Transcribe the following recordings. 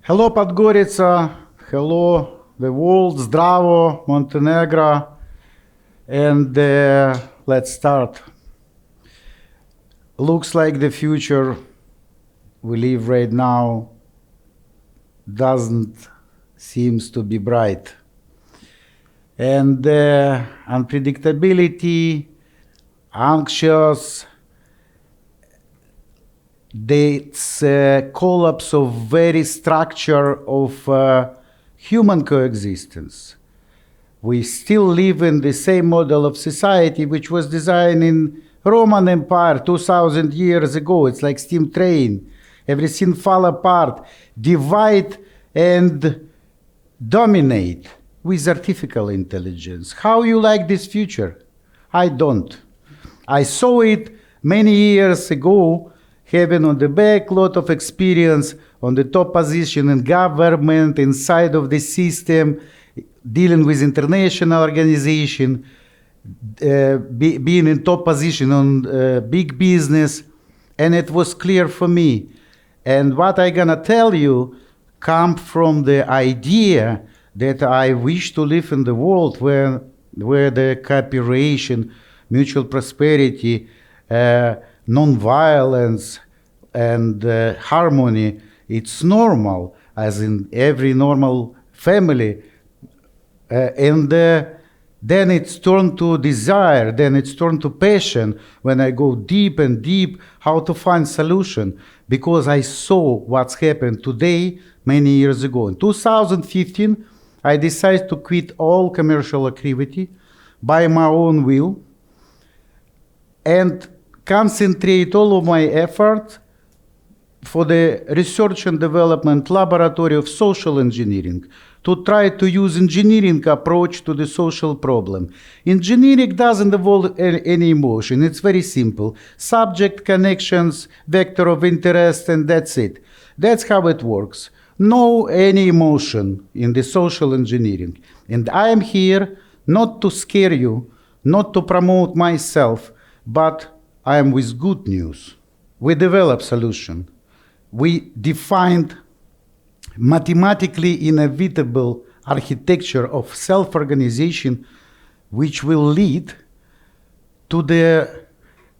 Hello, Podgorica. Hello, the world. Zdravo, Montenegro. And let's start. Looks like the future we live right now doesn't seems to be bright. And unpredictability, anxious, this collapse of very structure of human coexistence. We still live in the same model of society which was designed in Roman Empire 2000 years ago. It's like steam train. Everything fall apart, divide and dominate with artificial intelligence. How you like this future? I don't. I saw it many years ago, having on the back lot of experience on the top position in government, inside of the system, dealing with international organization, being in top position on big business, and it was clear for me. And what I'm gonna tell you come from the idea that I wish to live in the world where the cooperation, mutual prosperity, non-violence, and harmony, it's normal, as in every normal family. Then it's turned to desire, then it's turned to passion when I go deep and deep how to find solution, because I saw what's happened today many years ago. In 2015, I decided to quit all commercial activity by my own will and concentrate all of my effort for the research and development laboratory of social engineering to try to use engineering approach to the social problem. Engineering doesn't involve any emotion. It's very simple. Subject, connections, vector of interest, and that's it. That's how it works. No any emotion in the social engineering. And I am here not to scare you, not to promote myself, but I am with good news. We develop solution. We defined mathematically inevitable architecture of self-organization which will lead to the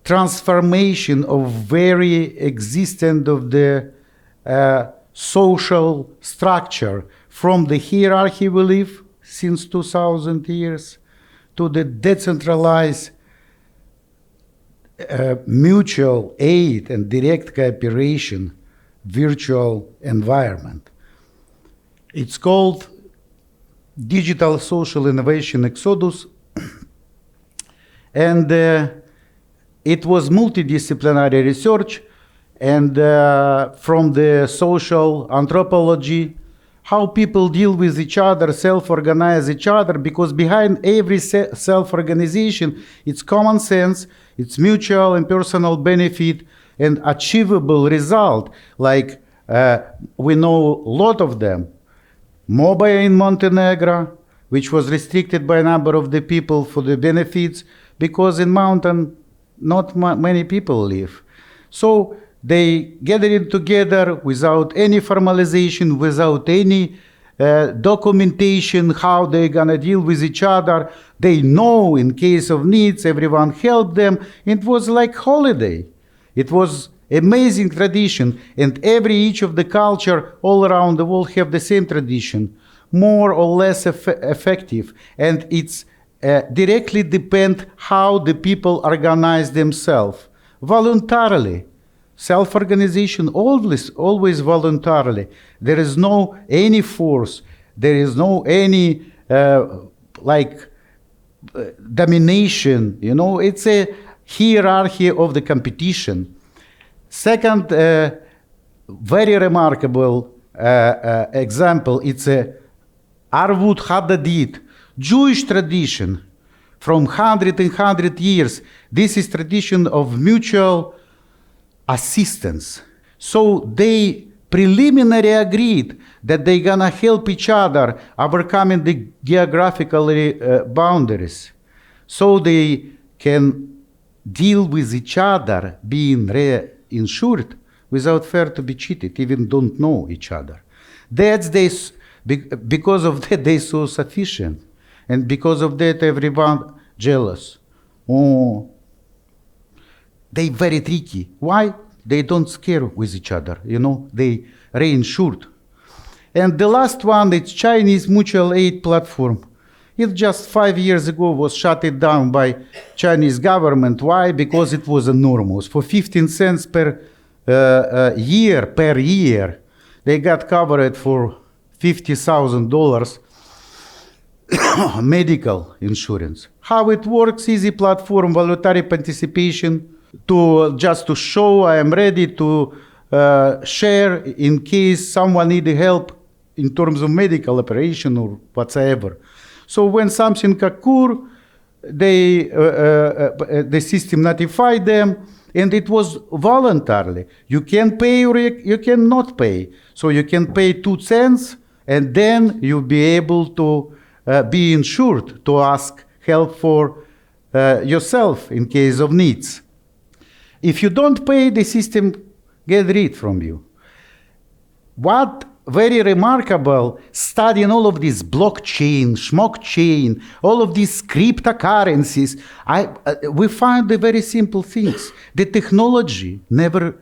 transformation of very existence of the social structure from the hierarchy we live since 2000 years to the decentralized mutual aid and direct cooperation virtual environment. It's called Digital Social Innovation Exodus, and it was multidisciplinary research and from the social anthropology, how people deal with each other, self-organize each other, because behind every self-organization, it's common sense, it's mutual and personal benefit, and achievable result, like we know a lot of them. Mobile in Montenegro, which was restricted by a number of the people for the benefits, because in mountain, not many people live. So they gathered together without any formalization, without any documentation, how they're gonna deal with each other. They know in case of needs, everyone helped them. It was like holiday. It was amazing tradition, and each of the culture all around the world have the same tradition, more or less effective, and it's directly depend how the people organize themselves voluntarily. Self-organization always voluntarily. There is no any force. There is no any domination. You know, it's a hierarchy of the competition. Second, very remarkable example, it's a Arvut Hadadit, Jewish tradition from 100 years. This is tradition of mutual assistance. So they preliminarily agreed that they're gonna help each other overcoming the geographical boundaries. So they can deal with each other, being insured without fear to be cheated, even don't know each other. Because of that, they so sufficient. And because of that, everyone jealous. Oh, they very tricky. Why? They don't scare with each other, they reinsured. And the last one, it's Chinese mutual aid platform. It just 5 years ago was shut it down by Chinese government. Why? Because it was enormous. For 15 cents per year, they got covered for $50,000 medical insurance. How it works? Easy platform, voluntary participation, to show I am ready to share in case someone need help in terms of medical operation or whatsoever. So when something occur, the system notify them, and it was voluntarily. You can pay or you cannot pay. So you can pay 2 cents, and then you'll be able to be insured to ask help for yourself in case of needs. If you don't pay, the system get rid from you. What very remarkable, studying all of this blockchain, schmockchain, all of these cryptocurrencies, we find the very simple things. The technology never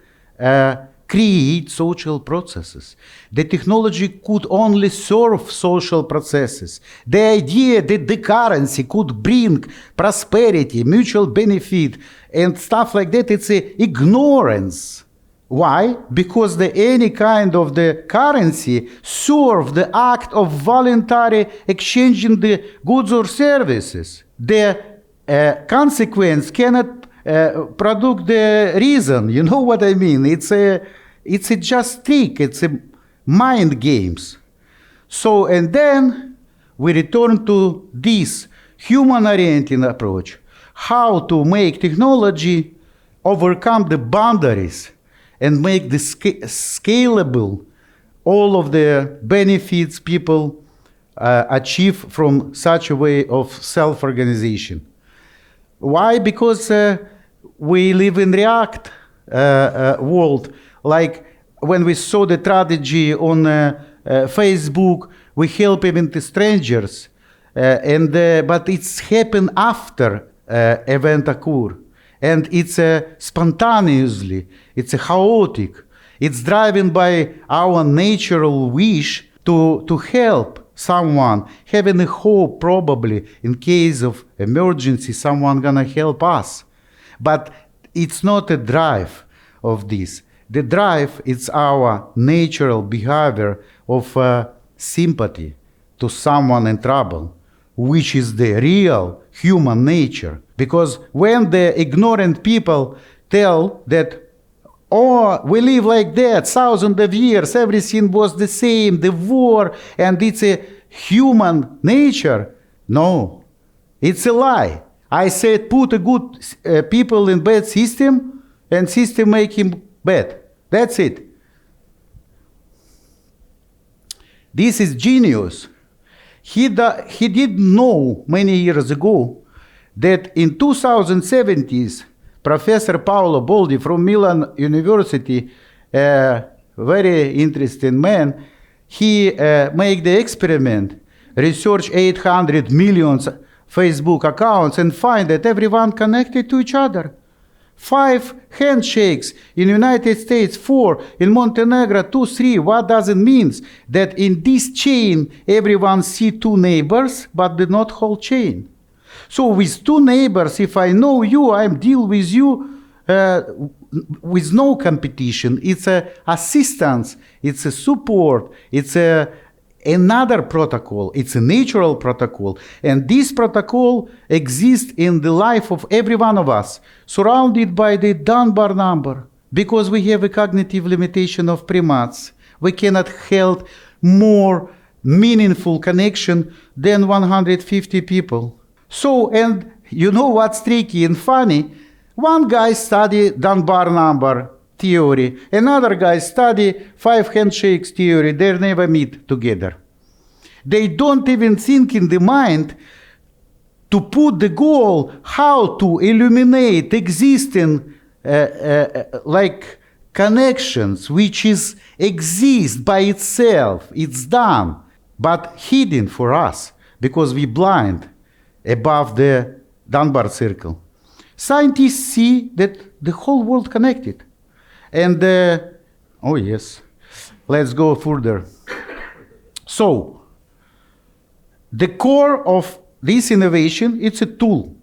create social processes. The technology could only serve social processes. The idea that the currency could bring prosperity, mutual benefit, and stuff like that, it's ignorance. Why? Because any kind of the currency serve the act of voluntary exchanging the goods or services. The consequence cannot produce the reason. You know what I mean? It's a just trick. It's a mind games. So, and then we return to this human-oriented approach. How to make technology overcome the boundaries and make the scalable all of the benefits people achieve from such a way of self-organization. Why? Because we live in React world. Like when we saw the tragedy on Facebook, we help even the strangers, but it's happened after event occur. And it's spontaneously, it's chaotic. It's driven by our natural wish to help someone, having a hope probably in case of emergency, someone gonna help us. But it's not a drive of this. The drive is our natural behavior of sympathy to someone in trouble, which is the real human nature. Because when the ignorant people tell that, oh, we live like that, thousands of years, everything was the same, the war, and it's a human nature. No, it's a lie. I said put a good people in bad system, and system make him bad. That's it. This is genius. He didn't know many years ago that in 2070s, Professor Paolo Boldi from Milan University, a very interesting man, he made the experiment, research 800 million Facebook accounts and find that everyone connected to each other. 5 handshakes in United States, 4 in Montenegro, 2, 3. What does it mean? That in this chain, everyone see 2 neighbors, but not whole chain. So with 2 neighbors, if I know you, I deal with you with no competition. It's a assistance, it's a support, it's another protocol. It's a natural protocol. And this protocol exists in the life of every one of us, surrounded by the Dunbar number. Because we have a cognitive limitation of primates, we cannot hold more meaningful connection than 150 people. So, and you know what's tricky and funny? One guy study Dunbar number theory, another guy study 5 handshakes theory. They never meet together. They don't even think in the mind to put the goal how to eliminate existing like connections which exist by itself. It's done, but hidden for us because we blind above the Dunbar circle. Scientists see that the whole world connected. And, oh yes, let's go further. So, the core of this innovation, it's a tool.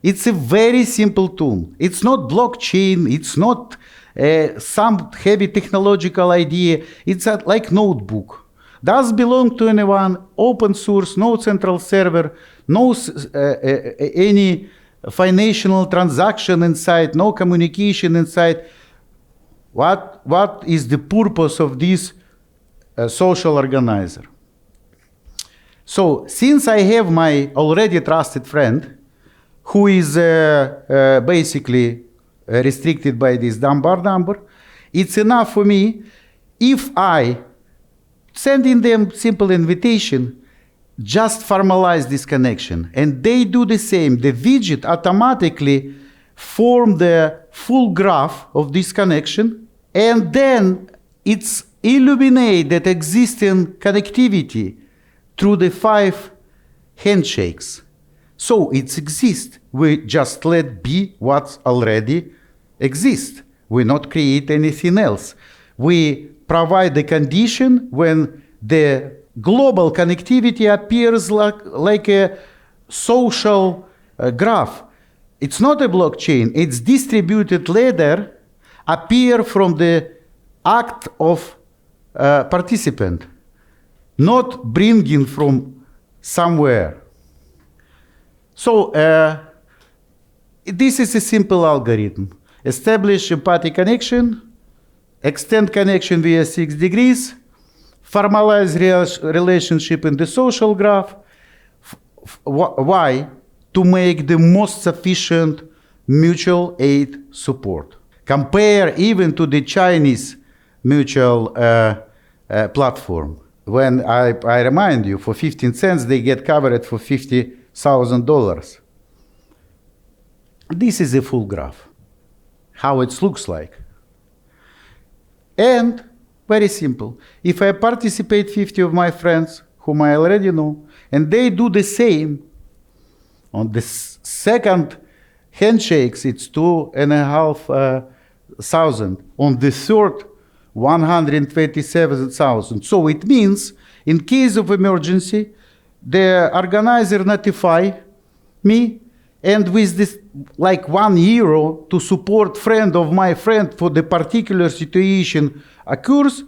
It's a very simple tool. It's not blockchain, it's not some heavy technological idea. It's like notebook. Does belong to anyone, open source, no central server, no any financial transaction inside, no communication inside. What is the purpose of this social organizer? So, since I have my already trusted friend, who is basically restricted by this Dunbar number, it's enough for me if I send in them simple invitation, just formalize this connection. And they do the same. The widget automatically form the full graph of this connection, and then it's illuminate that existing connectivity through the 5 handshakes. So it exists. We just let be what already exists. We not create anything else. We provide the condition when the global connectivity appears like a social graph. It's not a blockchain. It's distributed ladder appear from the act of participant, not bringing from somewhere. So this is a simple algorithm. Establish empathic connection, extend connection via 6 degrees, formalize relationship in the social graph. Why? To make the most sufficient mutual aid support. Compare even to the Chinese mutual platform. When I remind you, for 15 cents, they get covered for $50,000. This is a full graph, how it looks like. And very simple. If I participate 50 of my friends, whom I already know, and they do the same, on the second handshakes, it's 2,500. On the third, 127,000. So it means, in case of emergency, the organizer notify me, and with this, like €1 to support friend of my friend for the particular situation occurs,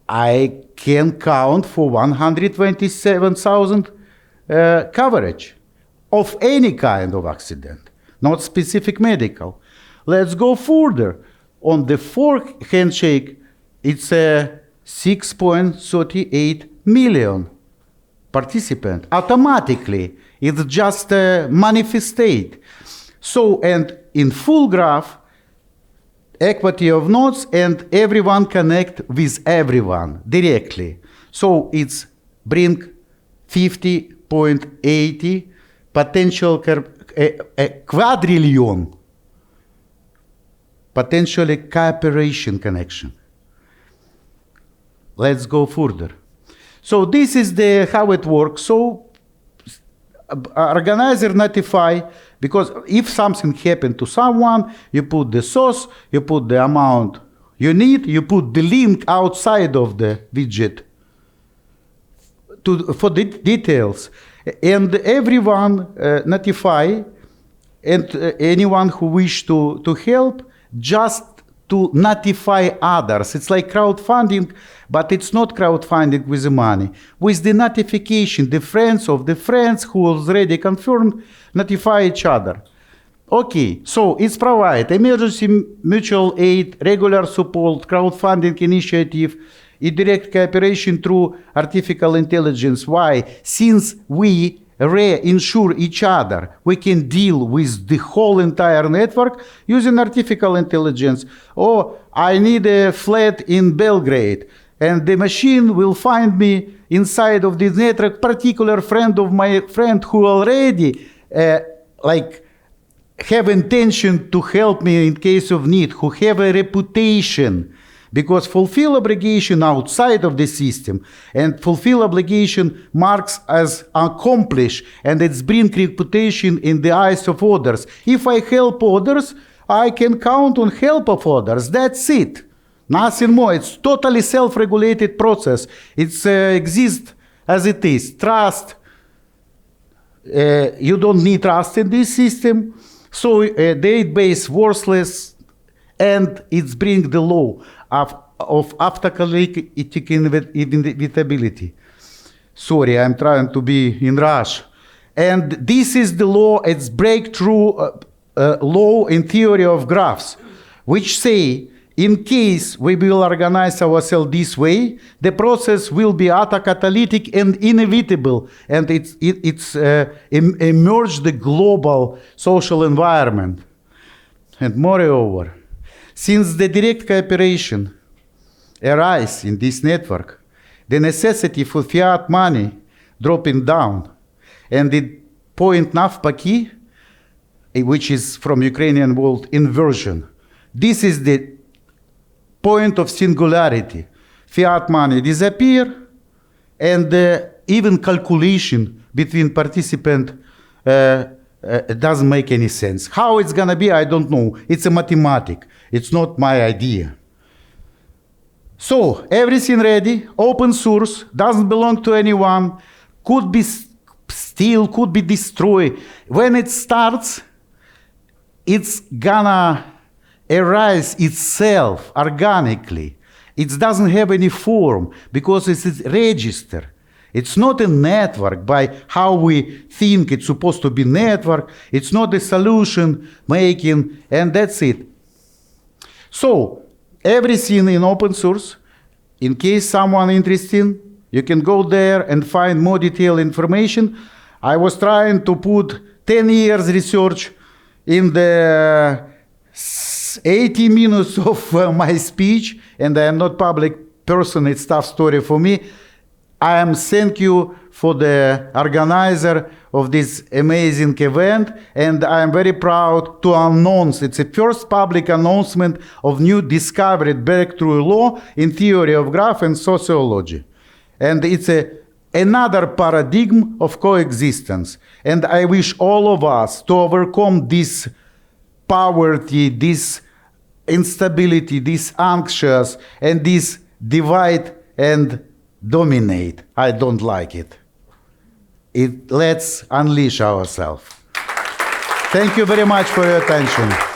I can count for 127,000 coverage of any kind of accident, not specific medical. Let's go further. On the fourth handshake, it's a 6.38 million participant. Automatically, it's just a manifestate. So, and in full graph, equity of nodes, and everyone connect with everyone directly. So it's bring 50.80 potential a quadrillion potentially cooperation connection. Let's go further. So this is how it works. So organizer notify, because if something happened to someone, you put the source, you put the amount you need, you put the link outside of the widget for the details, and everyone notify, and anyone who wish to help, just to notify others. It's like crowdfunding, but it's not crowdfunding with the money. With the notification, the friends of the friends who already confirmed notify each other. Okay, so it's provide emergency mutual aid, regular support, crowdfunding initiative, indirect cooperation through artificial intelligence. Why? Since we reinsure each other, we can deal with the whole entire network using artificial intelligence. Oh, I need a flat in Belgrade, and the machine will find me inside of this network particular friend of my friend who already have intention to help me in case of need, who have a reputation, because fulfill obligation outside of the system and fulfill obligation marks as accomplished, and it's bring reputation in the eyes of others. If I help others, I can count on help of others. That's it. Nothing more. It's totally self-regulated process. It's exists as it is. Trust. You don't need trust in this system. So database worthless, and it's bring the law of autocratic inevitability. Sorry, I'm trying to be in rush. And this is the law, it's breakthrough law in theory of graphs, which say, in case we will organize ourselves this way, the process will be autocatalytic and inevitable, and it's emerge the global social environment. And moreover, since the direct cooperation arises in this network, the necessity for fiat money dropping down, and the point навпаки, which is from Ukrainian word inversion, this is the point of singularity. Fiat money disappear, and even calculation between participants doesn't make any sense. How it's gonna be, I don't know. It's a mathematic. It's not my idea. So everything ready, open source, doesn't belong to anyone, could be steal, could be destroyed. When it starts, it's gonna arise itself organically. It doesn't have any form because it's registered. It's not a network by how we think it's supposed to be network. It's not a solution making, and that's it. So everything in open source, in case someone interested, you can go there and find more detailed information. I was trying to put 10 years research in the 80 minutes of my speech, and I am not public person, it's tough story for me. I am thank you for the organizer of this amazing event, and I am very proud to announce it's the first public announcement of new discovered breakthrough law in theory of graph and sociology. And it's another paradigm of coexistence. And I wish all of us to overcome this poverty, this instability, this anxious, and this divide and dominate. I don't like it. Let's unleash ourselves. Thank you very much for your attention.